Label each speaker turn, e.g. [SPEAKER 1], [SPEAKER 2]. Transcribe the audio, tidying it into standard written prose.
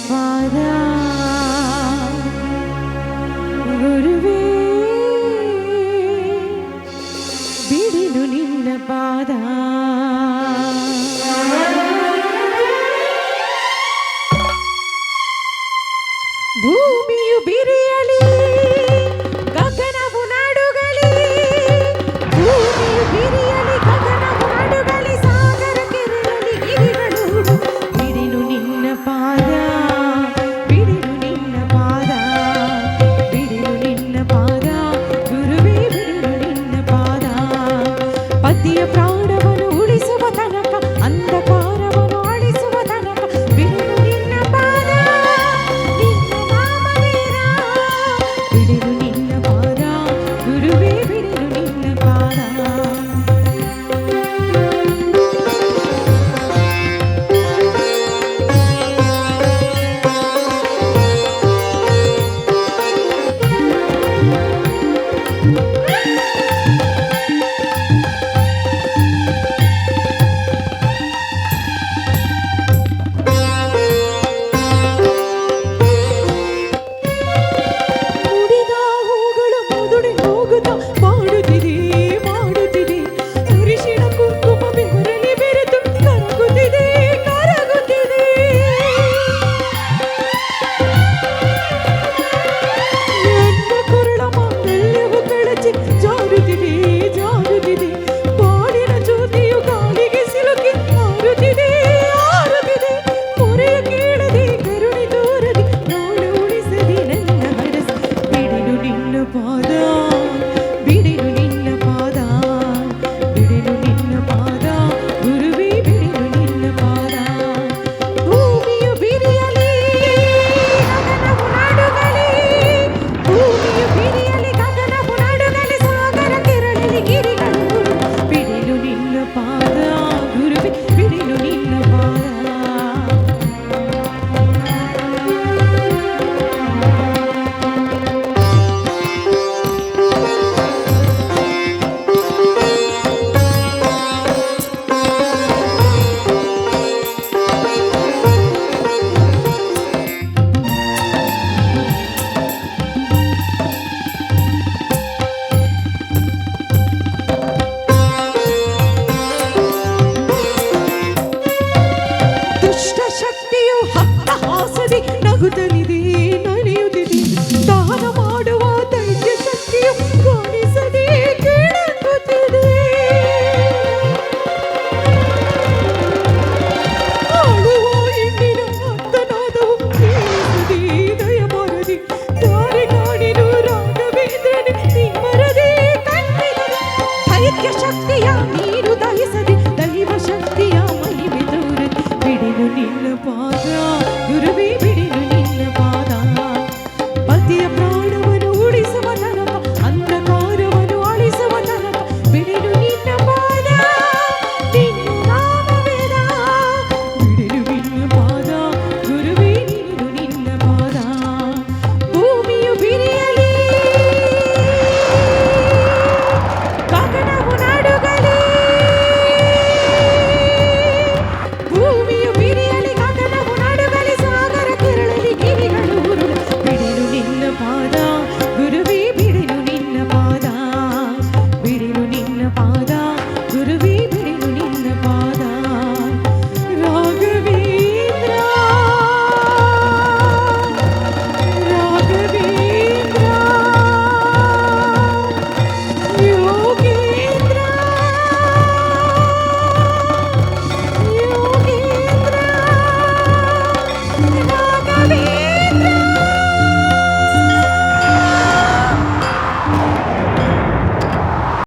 [SPEAKER 1] ಪಾದ ಗುರುವೇ ಬಿಡಿನು ನಿನ್ನ ಪಾದ ಭೂಮಿಯು ಬಿರಿಯಲಿ ಗಗನವು ನಾಡುಗಲಿ ಭೂಮಿಯು ಬಿರಿಯಲಿ ಗಗನವು ನಾಡುಗಲಿ ಸಾಗರ ಕೆರಳಲಿ ಗಿರಿಗಳು ಬಿಡಿನು ನಿನ್ನ ಪಾದ ಬಿಡಿನು ನಿನ್ನ ಪಾದ ಬಿಡಿನು ನಿನ್ನ ಪಾದ ಗುರುವೇ ಬಿಡಿನು ನಿನ್ನ ಪಾದ ಪತಿಯ ಪ್ರಾಣವನ್ನು ಉಳಿಸುವ ತನಕ ಅಂಧಕಾರವನ್ನು ಅಳಿಸುವ ತನಕ ಬಿಡಿನು ನಿನ್ನ ಪಾದ ನಿನ್ನ ನಾಮವೀರ ಬಿಡಿನು ನಿನ್ನ ಪಾದ ಗುರುವೇ ಬಿಡಿನು ನಿನ್ನ ಪಾದ ಮುಡಿದ ಹೂಗಳು ಮುದುಡಿ ಹೋಗುತ್ತಾ ಮಾಡುತ್ತಿದೆ ಮಾಡುತ್ತಿದೆ ಅರಿಶಿಣ ಕುಂಕುಮ ಬೆವರಲ್ಲಿ ಬೆರೆತು ಕರಗುತ್ತಿದೆ ಕರಗುತ್ತಿದೆ ನನ್ನ ಕೊರಳ ಮಾಂಗಲ್ಯವು ಕಳಚಿ ಜಾರುತ್ತಿದೆ ಜಾರುತ್ತಿದೆ ಬಾಳಿನ ಜ್ಯೋತಿಯು ಗಾಳಿಗೆ ಸಿಲುಕಿ ಹಾರುತ್ತಿದೆ ಹಾರುತ್ತಿದೆ ಮೊರೆಯ ಕೇಳದೆ ಕರುಣೆ ತೋರದೆ ಪ್ರಾಣ ಉಳಿಸದೆ ನನ್ನ ಹರಸ ಬಿಡಿನು ನಿನ್ನ ಪಾದ ಬಿಡಿನು ನಿನ್ನ ಪಾದ ಬಿಡಿನು ನಿನ್ನ ಪಾದ ಗುರುವೇ ಬಿಡಿನು ನಿನ್ನ ಪಾದ ಭೂಮಿಯು ಬಿರಿಯಲಿ ಗಗನವು ನಾಡುಗಲಿ ಭೂಮಿಯು ಬಿರಿಯಲಿ ಗಗನವು ನಾಡುಗಲಿ ಸಾಗರ ಕೆರಳಲಿ ಗಿರಿಗಳು ಬಿಡಿನು ನಿನ್ನ ಪಾದ ಗುರುವೇ ಬಿಡಿನು ನಿನ್ನ ಪಾದ ದುಷ್ಟ ಶಕ್ತಿಯು ಹತ್ತ ಹಾಸದೆ ನಗುತ್ತಲಿದೆ